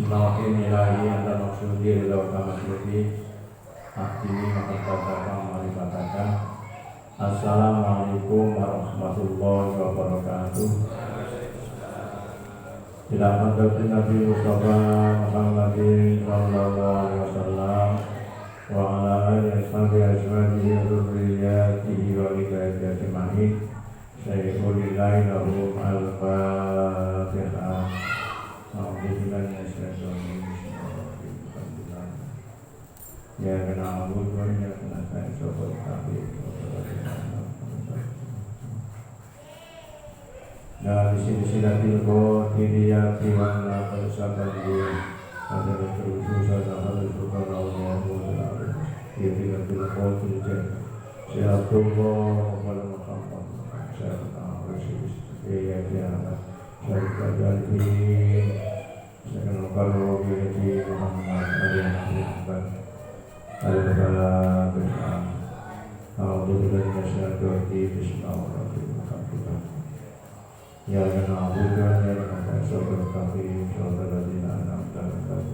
Bismillahirrahmanirrahim. Ilahi anta maksudi rilauka maksudi Ahdini mahabataka ma'rifataka. Assalamualaikum warahmatullahi wabarakatuh. Ila hadratin Nabi Mustafa Muhammadin sallallahu alaihi wasallam wa ala alihi ashabihi dzurriyyatihi wa hidayati ajma'in. Sayyidullillahi lahum al-Fatihah. Alhamdulillah ya kena abu ya kena saya sobat tapi nah di sini silatil qadiriyati wa la falsafati ada terus ada hal suka Allah ya bilatul qadir syai'atullah wa Muhammad syai'atullah ya ya syai'atullah saya kalau di Muhammad Muhammad Al-Fatihah. Alhamdulillah masyarakat Bismillahirrahmanirrahim. Ya na'budu wa ya nasta'inu kafir syarradina an'amta alaihim.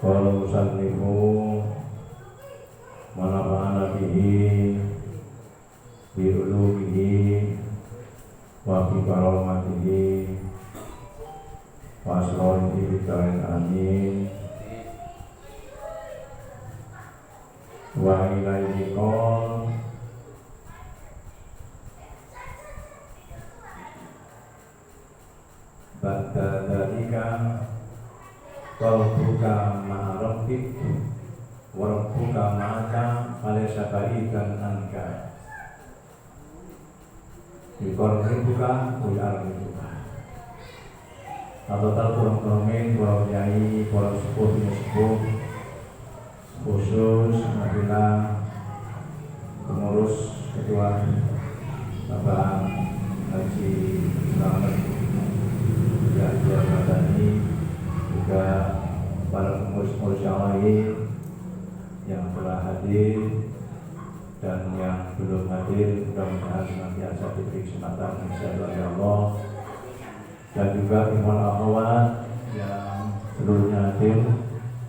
Qala musannifu manafa'ana bihi bi ulumihi wa bi karamatihi wa asrarihi bikain amin wa ilaihi qol ba'da dhalika qalbuka ma'arabbik wa rabbuka ma'aka falaysa ba'idan anka Bikor buka, bukan buka. Atau tak kurang kurangin, kurang nyai, kurang sepuh, khusus apabila pengurus ketua Bapak Haji Selamat Yahya Madani, juga para pengurus yang lain yang telah hadir dan yang belum hadir, mudah-mudahan senantiasa diberi kesempatan insyaallah ya Allah. Dan juga ikhwan akhwat yang seluruhnya hadir,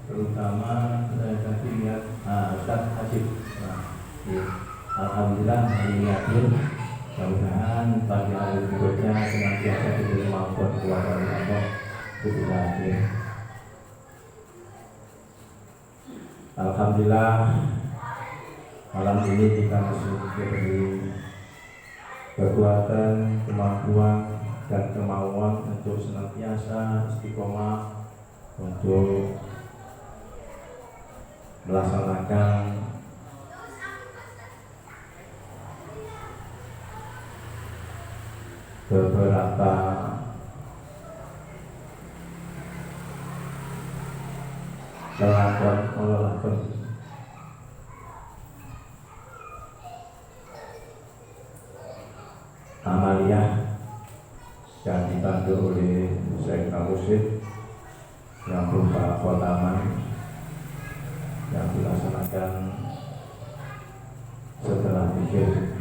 terutama saya tadi lihat Ustaz Haji. Alhamdulillah hari ini hadir. Mudah-mudahan pagi hari berikutnya senantiasa diberi maafkan keluarga Allah ketika hadir. Alhamdulillah. Malam ini kita masih diberi kekuatan, kemampuan, dan kemauan untuk senantiasa istiqomah untuk melaksanakan beberapa kelakon amaliyah yang dibantu oleh Syekh Namusid yang berupa khotaman yang dilaksanakan setelah pikir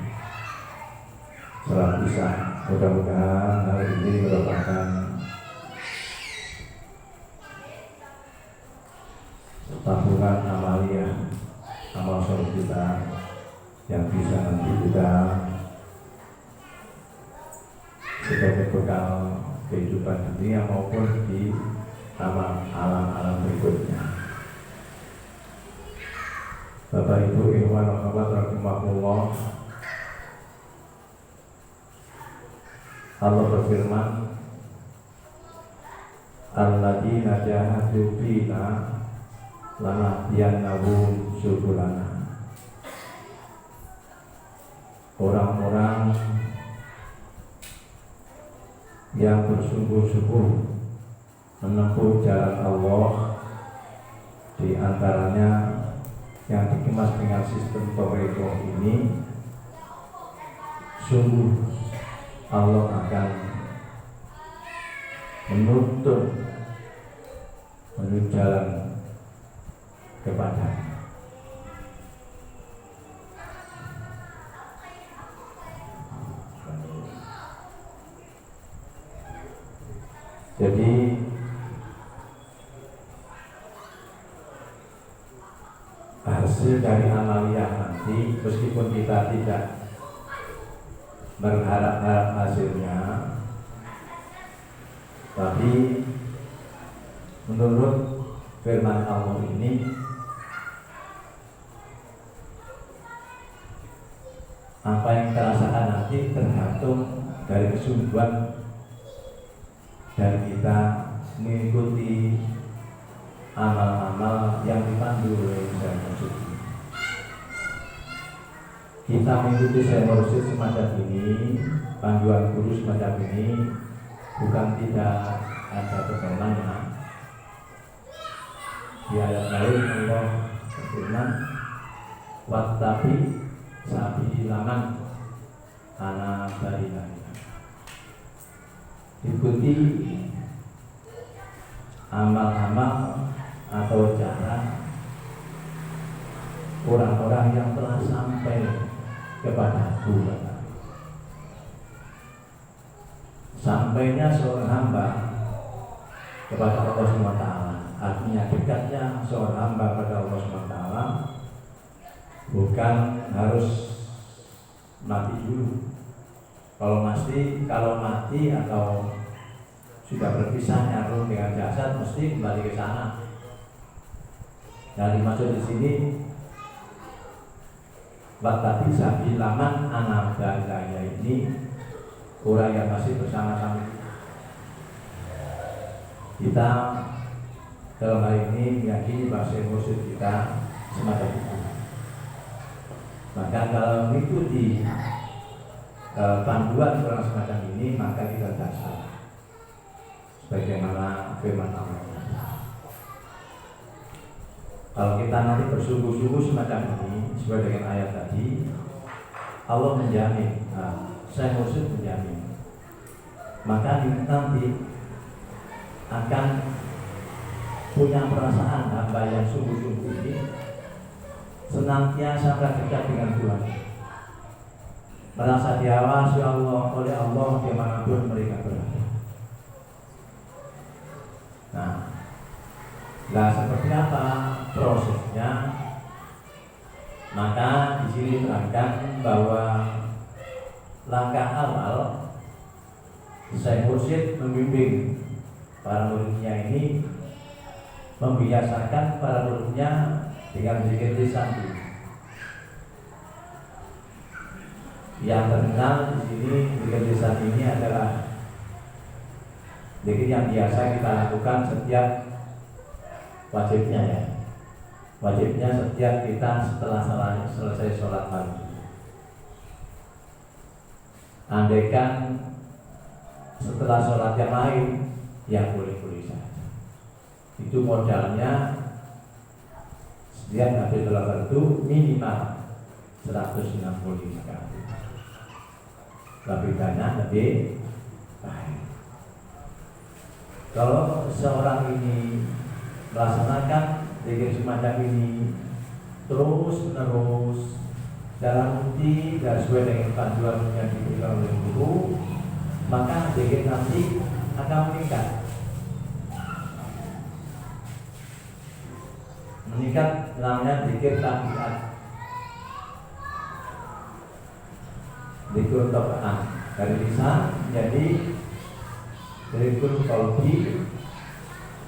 setelah bisa. Mudah-mudahan hal ini merupakan tabungan amaliyah amal soleh kita yang bisa nanti kita sebagai bekal kehidupan dunia maupun di alam berikutnya. Bapak Ibu ikhwan akhwat rahimahullah, Allah berfirman, alladzina jahadu fina lanahdiyannahum subulana. Orang-orang yang bersungguh-sungguh menempuh jalan Allah, di antaranya yang dikemas dengan sistem Toreto ini, sungguh Allah akan menuntun menuju jalan kepada Jadi hasil dari amaliyah nanti, meskipun kita tidak berharap-harap hasilnya, tapi menurut firman Allah ini, apa yang kita rasakan nanti tergantung dari kesungguhan dan kita mengikuti amal-amal yang dipandu oleh Syekh Mursyid. Kita mengikuti Syekh Mursyid semacam ini, panduan guru semacam ini, bukan tidak ada pegangannya. Di ayat lain Allah berfirman, wattabi sabilaman ana baina. Ikuti amal-amal atau cara orang-orang yang telah sampai kepada Aku. Sampainya seorang hamba kepada Allah SWT, artinya dekatnya seorang hamba kepada Allah SWT bukan harus mati dulu. Kalau mati atau sudah berpisah nyarung dengan jasad, mesti kembali ke sana. Nah, dimaksud di sini wattabi sabilaman ana baina ini orang yang masih bersama-sama. Kita dalam hal ini meyakini bahasa Mursyid kita semacam itu. Maka kalau mengikuti panduan orang semacam ini, maka kita tidak salah. Sebagaimana firman Allah. Kalau kita nanti bersungguh-sungguh semacam ini, sesuai dengan ayat tadi, Allah menjamin, Syekh Mursyid menjamin, maka nanti akan punya perasaan hamba yang sungguh-sungguh ini senantiasa dekat dengan Tuhan, merasa diawasi Allah oleh Allah dimanapun mereka berada. Nah, seperti apa prosesnya? Maka di sini terangkan bahwa langkah awal Syekh Mursyid membimbing para muridnya ini, membiasakan para muridnya dengan zikir lisan. Yang terkenal di sini zikir lisan ini adalah zikir yang biasa kita lakukan setiap wajibnya ya. Wajibnya setiap kita setelah selesai sholat maghrib. Andaikan setelah sholat yang lain, ya boleh-boleh saja. Itu modalnya setiap habis sholat fardu minimal 165 kali. Lebih banyak lebih baik. Kalau seorang ini melaksanakan zikir semacam ini terus menerus dalam bukti dan sesuai dengan panduan yang diberikan oleh guru, maka zikir nanti akan meningkat. Meningkat namanya zikir tabiat, zikir tabiat dari lisan jadi zikir qalbi,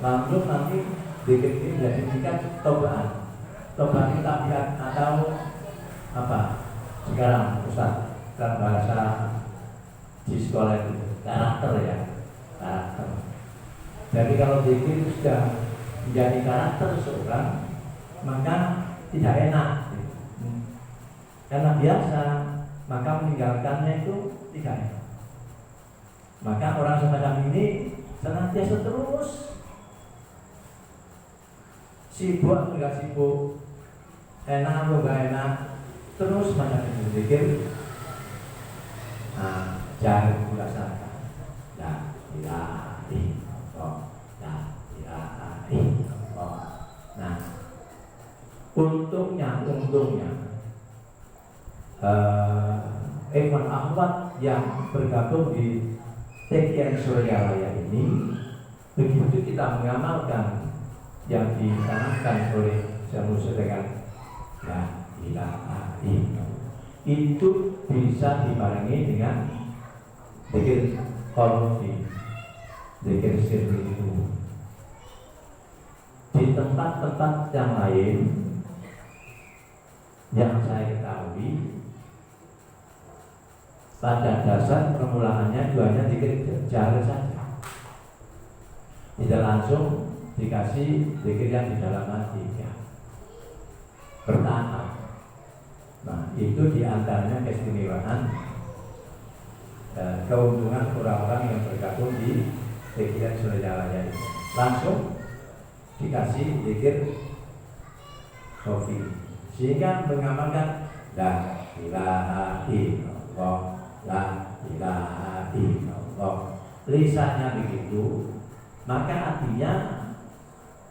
langsung nanti zikir ini menjadi tingkat tobaan. Tobaan itu tabiat atau apa? Sekarang Ustaz, kan bahasa di sekolah itu karakter ya, karakter. Jadi kalau zikir sudah menjadi karakter seorang, maka tidak enak, karena biasa, maka meninggalkannya itu tidak enak. Maka orang semacam ini senantiasa terus sibuk enggak sibuk, enak atau enggak enak, terus macam itu zikir. Nah, jangan merasakan la ilaha illallah, la ilaha illallah. Nah, untungnya ikhwan akhwat yang bergabung di TKN Surya Raya ini Begitu kita mengamalkan yang ditanamkan oleh Syekh Musa dengan la ilaha illallah, itu bisa dibarengi dengan zikir qalbi, zikir sirri itu. Di tempat-tempat yang lain yang saya ketahui, pada dasar permulaannya hanya zikir jahar saja, tidak langsung dikasih zikir yang di dalam hati ya. Bertahap. Nah, itu diantaranya keistimewaan dan keuntungan orang-orang yang bergabung di pikiran Surajaraya itu. Langsung dikasih zikir sofi, sehingga mengamalkan la ilaha illallah, la ilaha illallah. Lisannya begitu, maka artinya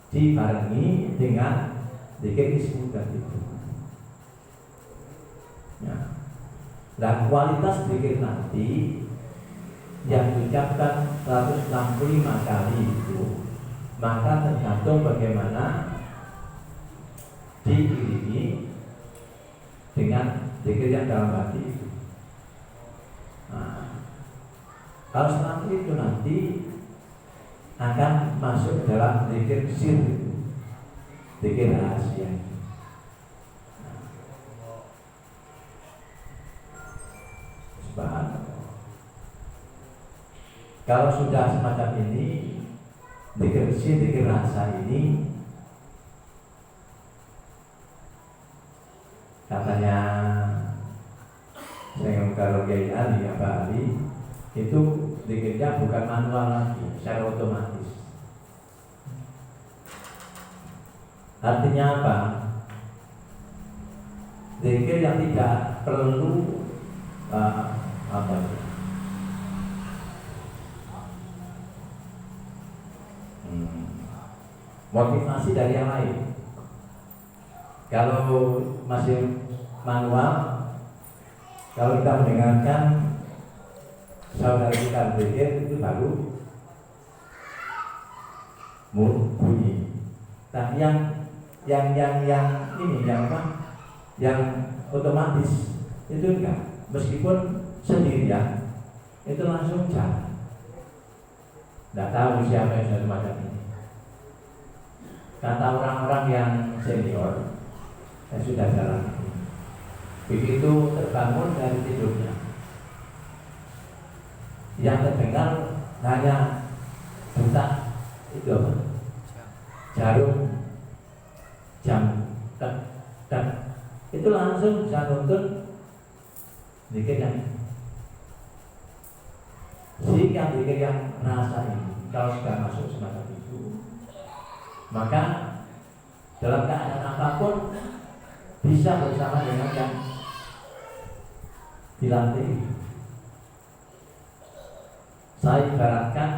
dibarengi dengan zikir ismu itu. Ya. Dan kualitas zikir nanti yang diucapkan 165 kali itu, maka tergantung bagaimana diiringi dengan zikir yang dalam hati itu. Nah, kalau seperti itu nanti akan masuk dalam zikir sir, zikir rahasia. Kalau sudah semacam ini, zikir sir, zikir rahasia ini, katanya saya kalau Kiai Ali, Abah Ali, itu zikirnya bukan manual lagi, secara otomatis. Artinya apa? Zikir yang tidak perlu apa itu? Motivasi dari yang lain. Kalau masih manual, kalau kita mendengarkan saudara kita berzikir itu baru bunyi. Tapi yang ini yang apa? Yang otomatis itu enggak. Meskipun sendirian itu langsung jalan. Tidak tahu siapa yang sudah semacam ini. Kata orang-orang yang senior, yang sudah jalan, begitu terbangun dari tidurnya, yang terdengar hanya detak itu apa? Jarum jam dan itu langsung bisa nuntun zikir yang sehingga zikir yang rasa ini kalau sudah masuk semacam itu, maka dalam keadaan apapun bisa bersama dengan yang dilatih. Saya ibaratkan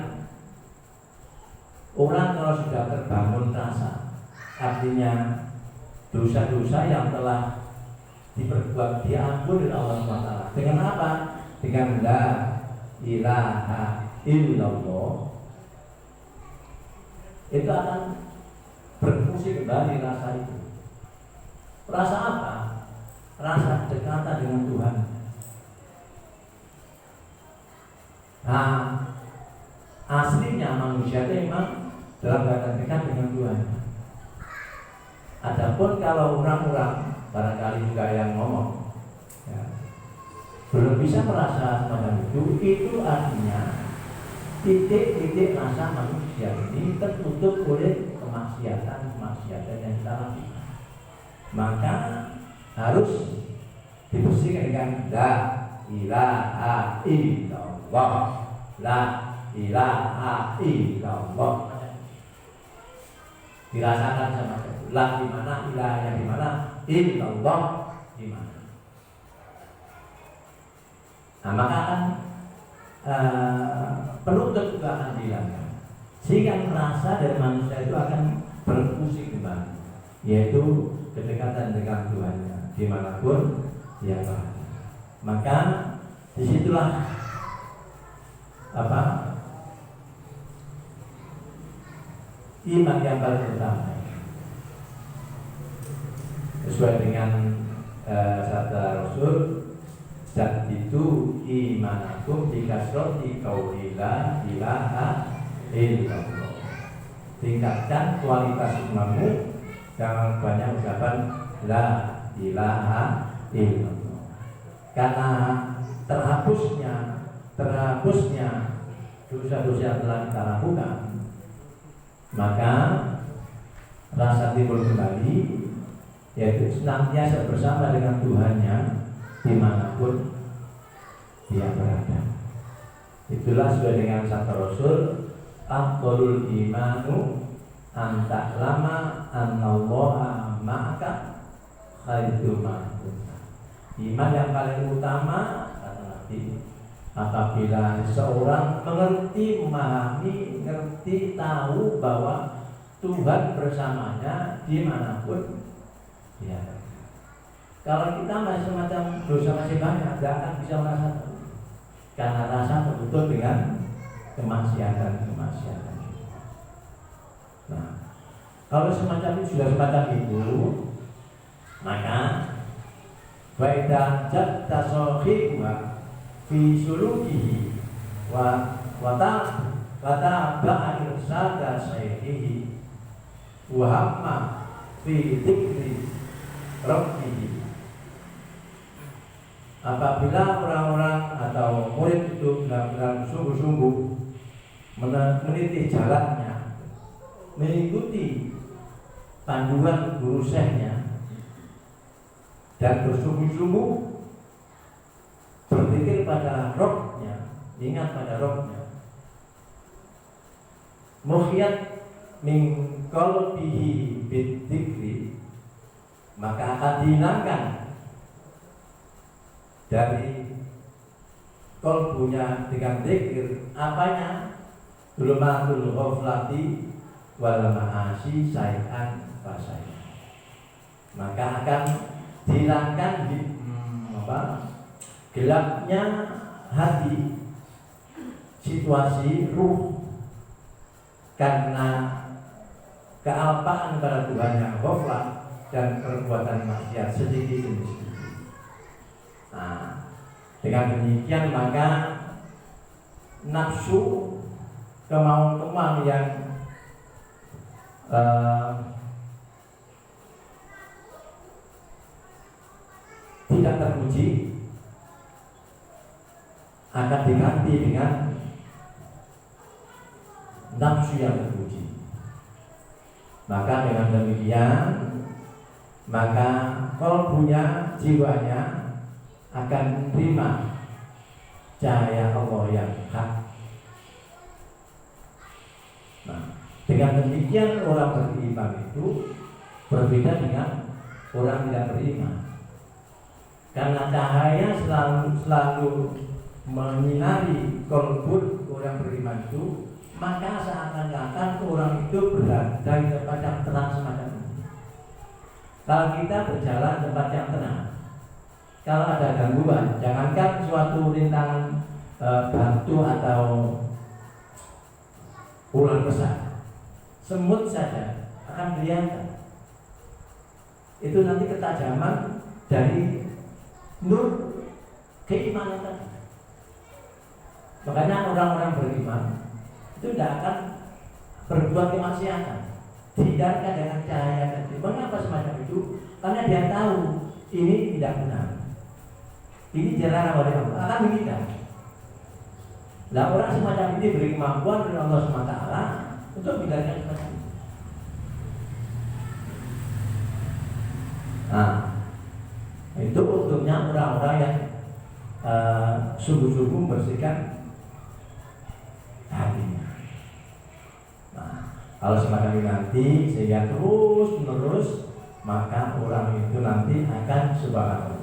orang kalau sudah terbangun rasa, artinya dosa-dosa yang telah diperbuat diampuni oleh Allah SWT. Dengan apa? Dengan la ilaha illallah. Itu akan berfungsi kembali rasa itu. Rasa apa? Rasa dekatan dengan Tuhan. Nah, aslinya manusia itu memang dalam keadaan dekat dengan Tuhan. Adapun kalau orang-orang barangkali juga yang ngomong ya, belum bisa merasa semacam itu artinya titik-titik rasa manusia ini tertutup oleh kemaksiatan yang kita lakukan. Maka harus dibersihkan dengan la ilaha illallah, la ilaha illallah. Dirasakan sama itu. La di mana, ilahnya di mana, illallah di mana. Nah, maka kan penutup juga akan dihilangkan, sehingga rasa dari manusia itu akan berfungsi kembali, yaitu kedekatan dengan Tuhannya dimanapun dia berada. Maka disitulah apa iman yang paling utama. Sesuai dengan sabda Rasul, zat itu imanakum bikasroti qaulila ilaha illallah. Tingkatkan kualitas imanmu dengan banyak ucapan la ilaha illallah. Karena terhapusnya dosa-dosa yang telah kita lakukan, maka rasa timbul kembali, yaitu senantiasa bersama dengan Tuhannya dimanapun dia berada. Itulah sesuai dengan sabda Rasul, afdhalul imanu anta lama anallaha ma'aka haitsu ma kunta. Iman yang paling utama kata Nabi, apabila seorang mengerti, memahami, ngerti, tahu bahwa Tuhan bersamanya dimanapun dia. Kalau kita masih semacam dosa masih banyak, tidak akan bisa merasa tahu, karena rasa tertutup dengan kemaksiatan. Nah, kalau semacam itu sudah semacam itu, maka Faidah jatta sohibwa fi sulukihi wa ba'a irsada sayyidihi wa hamma fi dhikri rabbihi. Apabila orang-orang atau murid itu benar-benar sungguh-sungguh meniti jalannya, mengikuti panduan guru syekhnya, dan bersungguh-sungguh berpikir pada Rabb-nya, ingat pada Rabb-nya, mukhiyat min qalbihi bidzikri, maka akan dihilangkan dari qalbunya dengan zikir apanya? Dulumatul ghaflati wal ma'asi syai'an fasai'an. Maka akan dihilangkan gelapnya hati, situasi ruh, karena kealpaan pada Tuhan yang ghaflah dan perbuatan maksiat sedikit demi sedikit. Nah, dengan demikian maka nafsu, kemauan-kemauan yang tidak terpuji akan diganti dengan nafsu yang terpuji. Maka dengan demikian, maka kalbunya, jiwanya akan menerima cahaya Allah yang hak. Nah, dengan demikian orang beriman itu berbeda dengan orang tidak beriman. Karena cahaya selalu menyinari kalbu orang beriman itu, maka seakan-akan orang itu berada di tempat yang tenang semacam ini. Kalau kita berjalan di tempat yang tenang, kalau ada gangguan, jangankan suatu rintangan batu atau ular besar, semut saja akan kelihatan. Itu nanti ketajaman dari nur keimanan tadi. Makanya orang-orang beriman itu tidak akan berbuat kemaksiatan, dihindarkan dengan cahaya tadi. Mengapa semacam itu? Karena dia tahu ini tidak benar, ini dilarang oleh Allah, akan menghindar. Nah, orang semacam ini beri kemampuan dari Allah SWT untuk menghindarkan semacam itu. Nah, itu untuknya orang-orang yang sungguh-sungguh membersihkan hatinya. Nah, kalau semacam ini nanti sehingga terus menerus, maka orang itu nanti akan subhanallah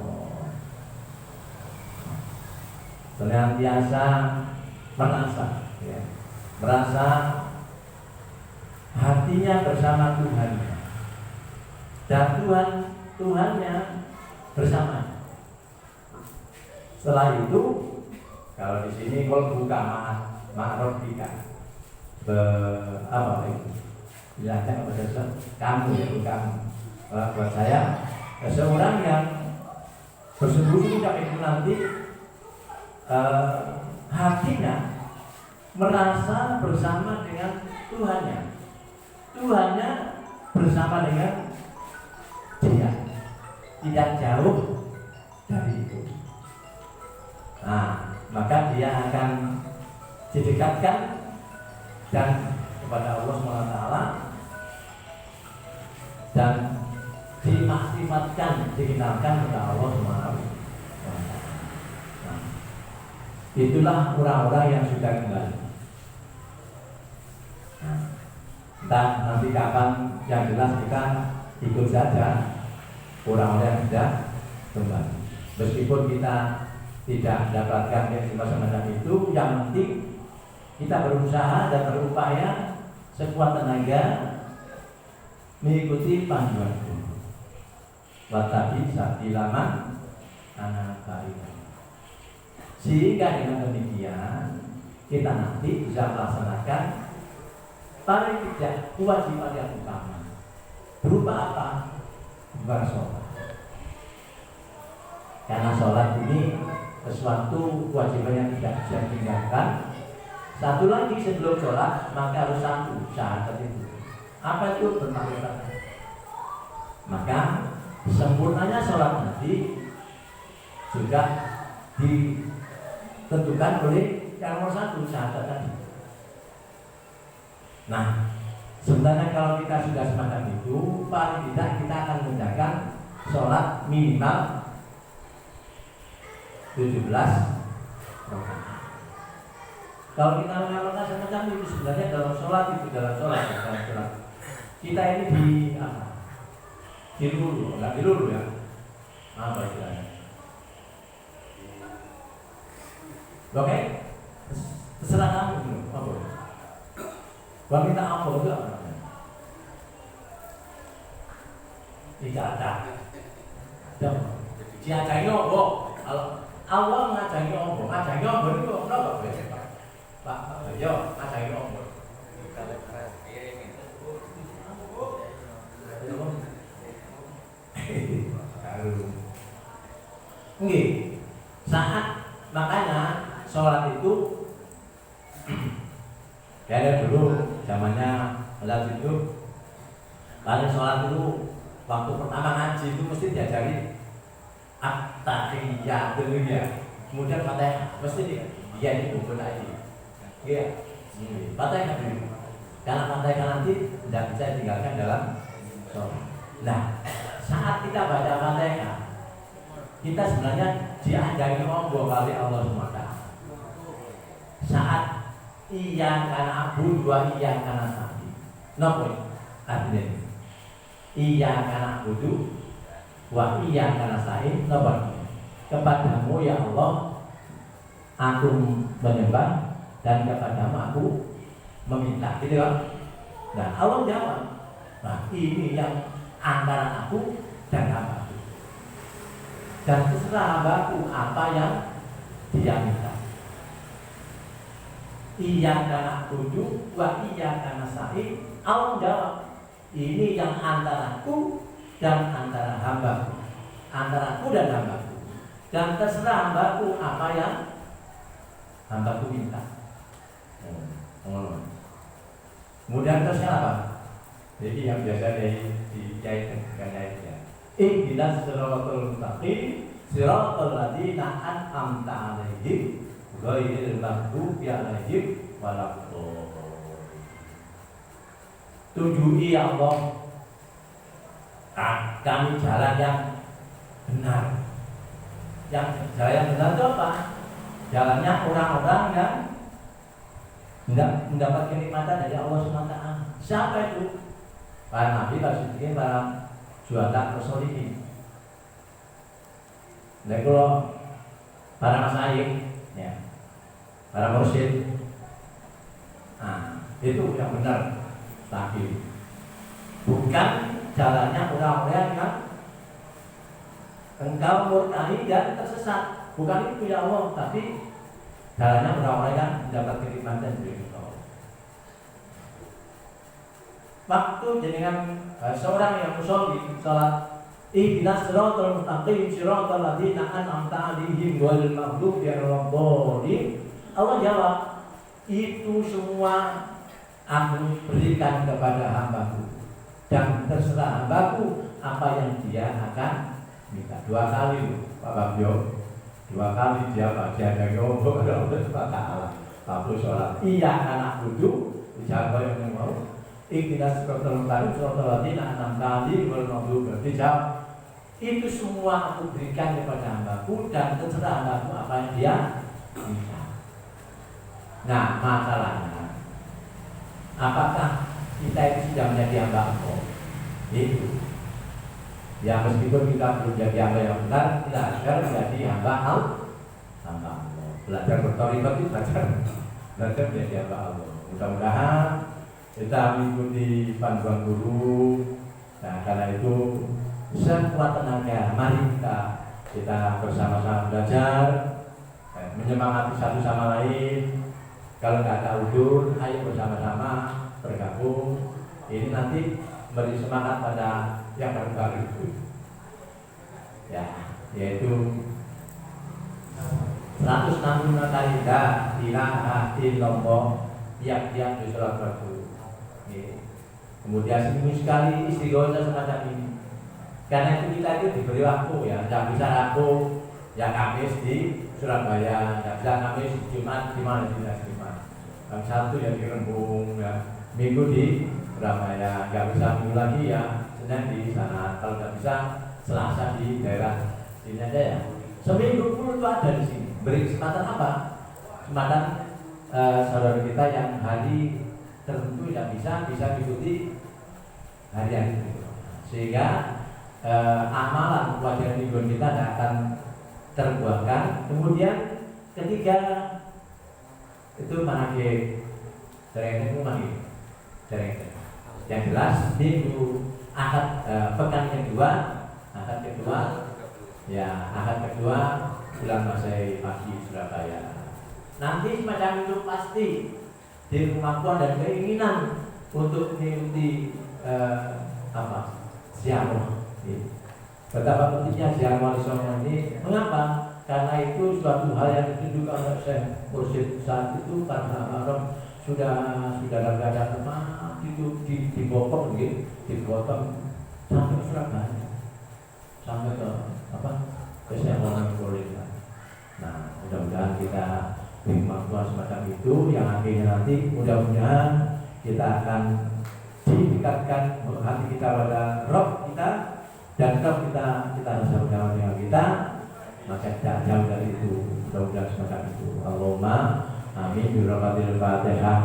senantiasa merasa, merasa hatinya bersama Tuhan dan Tuhannya bersama. Setelah itu, kalau di sini kalau buka ma'rofika, apa itu? Silahkan kepada kamu ya, kamu. Kalau buat saya, seorang yang bersembunyi itu nanti hatinya merasa bersama dengan Tuhannya, Tuhannya bersama dengan dia, tidak jauh dari itu. Nah, maka dia akan didekatkan dan kepada Allah SWT dan dimakrifatkan, dikenalkan kepada Allah SWT. Nah, itulah orang-orang yang sudah kembali. Dan nanti kapan yang jelas kita ikut saja orang-orang yang sudah kembali. Meskipun kita tidak mendapatkan kehidupan semacam itu, yang penting kita berusaha dan berupaya sekuat tenaga mengikuti panduan guru. Watabi sabilaman anak baik. Sehingga dengan demikian kita nanti bisa melaksanakan paling tidak kewajiban yang utama. Berupa apa? Berupa sholat. Karena sholat ini sesuatu kewajiban yang tidak bisa ditinggalkan. Satu lagi sebelum sholat maka harus satu syahadat itu. Apa itu? Bermakna. Maka sempurnanya sholat nanti juga ditentukan oleh yang nomor satu syahadat tadi. Nah, sebenarnya kalau kita sudah semacam itu, paling tidak kita akan mengerjakan sholat minimal 17 rakaat. Kalau kita mengamalkan semacam itu sebenarnya dalam sholat kita ini dilulu, nggak dilulu ya? Apa istilahnya? Oke, terserah kamu dulu. Apa? Kalau kita apa itu apa namanya? Ijadah. Diajari apa? Allah ngajari apa? Ngajari apa itu apa? Pak, yo ngajari apa? Nggih. Saat makanya sholat itu ya dulu zamannya Allah itu paling sholat itu waktu pertama ngaji itu mesti diajari at-tahiyyat dulu ya, kemudian Fatihah mesti dia ini buku lagi, iya, Fatihah dulu, karena Fatihah nanti tidak bisa ditinggalkan dalam sholat. Nah, saat kita baca Fatihah kita sebenarnya diajari ngomong kali Allah SWT. Saat iya karena abu dua iya karena sapi. Nopo artinya iya karena abu wa iya karena sapi. Nopo kepadamu ya Allah aku menyembah dan kepadamu aku meminta. Gitu kan? Nah Allah jawab. Nah ini yang antara aku dan hambaku. Dan terserah hambaku apa yang dia minta. Iya karena tujuh, wa iya karena sa'i. Allah jawab, ini yang antaraku dan antara hambaku, antaraku dan hambaku. Dan terserah hambaku apa yang hambaku minta. Kemudian terusnya apa? Jadi yang biasa dikaitkan ya. Ihdinas siratal mustaqim, siratal ladzina an'amta 'alaihim ghairil maghdubi 'alaihim waladdallin. Tunjuki ya Allah kami jalan yang benar. Yang jalan yang benar itu apa? Jalannya orang-orang yang tidak mendapat kenikmatan dari Allah SWT. Siapa itu? Para nabi, para siddiqin, para juhada, rasulullah. Nah kalau para masyayikh, ya, para mursyid, nah itu yang benar tadi. Bukan jalannya orang-orang yang engkau murkai dan tersesat. Bukan itu ya Allah, tapi jalannya orang-orang yang mendapat kenikmatan dari Allah. waktu dengan seorang yang musolli salat ihdinas siratal mustaqim siratal ladzina an'amta 'alaihim ghairil maghdubi 'alaihim waladdallin. Allah jawab, itu semua aku berikan kepada hambaku dan terserah hambaku apa yang dia akan minta. 2 kali Pak Bagio, 2 kali dia baca dari Allah waktu sholat. Iya anak duduk dijawab yang mau ihdinas siratal mustaqim siratal ladzina an'amta 'alaihim ghairil maghdubi 'alaihim. Dijawab, itu semua aku berikan kepada hambaku dan terserah hambaku apa yang dia minta. Nah, masalahnya apakah kita itu sudah menjadi hamba Allah? Itu ya, meskipun kita belum jadi hamba yang benar, kita harus menjadi hamba Allah. Belajar bertoribat itu belajar menjadi hamba Allah. Mudah-mudahan kita mengikuti panduan guru. Nah, karena itu sekuat tenaga mari kita bersama-sama belajar, menyemangati satu sama lain. Kalau nggak ada udur, ayo bersama-sama bergabung. Ini nanti beri semangat pada yang baru-baru itu, ya, yaitu 160 kali la ilaha illallah tiap-tiap di sholat fardu. Kemudian seminggu sekali istighosah semacam ini. Karena itu kita itu diberi waktu ya, tidak bisa aku ya Kamis di Surabaya, tidak bisa Kamis di Jumat di mana di Jumat. Sabtu ya di Rembung, ya Minggu di Surabaya, nggak bisa Minggu lagi ya Senin di sana. Kalau nggak bisa Selasa di daerah sini aja ya. Seminggu pun itu ada di sini. Beri kesempatan apa? Kesempatan saudara kita yang hari tertentu yang bisa ikuti hari-hari itu, sehingga amalan kewajiban minggu kita tidak akan terbuangkan. Kemudian ketiga itu manakib cerita itu manakib cerita yang jelas minggu akad pekan kedua bulan Masai pagi Surabaya. Nanti semacam itu pasti di rumahku ada keinginan untuk mengikuti ziarah. Betapa pentingnya ziarah wali songo ini. Mengapa? Karena itu suatu hal yang ditunjukkan oleh Syekh Mursyid saat itu, karena orang sudah dalam keadaan lemah itu dipotong gitu, dipotong sampai ke Surabaya, sampai ke Syekh Muhammad Kulit. Nah, mudah-mudahan kita bermakna semacam itu yang akhirnya nanti mudah-mudahan kita akan didekatkan hati kita pada Rob kita, dan Rob kita rasa bersama dengan kita, maka tidak jauh dari itu. Mudah-mudahan semacam itu. Allahumma amin. Birahmatil Fatihah.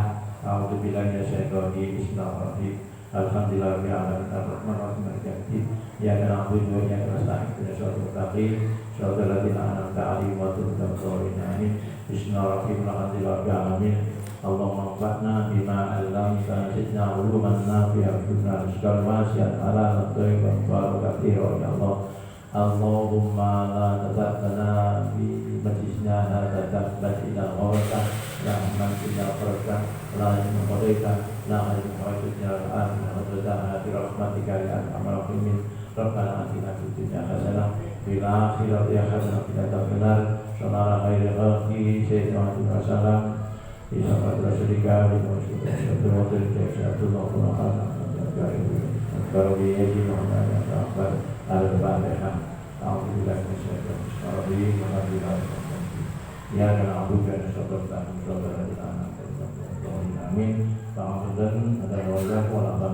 A'udzubillahi minasyaitonir rajim. Bismillahirrahmanirrahim. Alhamdulillahirabbil alamin arrahmanirrahim maliki yaumiddin. Iyyaka na'budu wa iyyaka nasta'in. Ihdinas siratal mustaqim. Shiratal ladzina an'amta 'alaihim ghairil maghdubi 'alaihim. Bismillahirrahmanirrahim. Alhamdulillahirabbil alamin. Allahumma anfa'na bima 'allamtana zidna 'uluman nafi'an warzuqna rizqan wasi'an halalan thayyiban mubarakan ya Allah. Allahumma la tada'na bi majlisna hadza tabbatina ghawraka la hamdina faraka la yuqadika la yuqadika al-an wa tada'na bi rahmatika ya arhamar rahimin. Rabbana atina fid dunya hasanah fil akhirati hasanah wa qina adzabannar. Sallallahu alaihi wa sallam Isa rasulika wa sallallahu alaihi wa sallam. Al-Fatihah. Alhamdulillah ya dan alhamdulillah amin. Amin. Ada wajah wala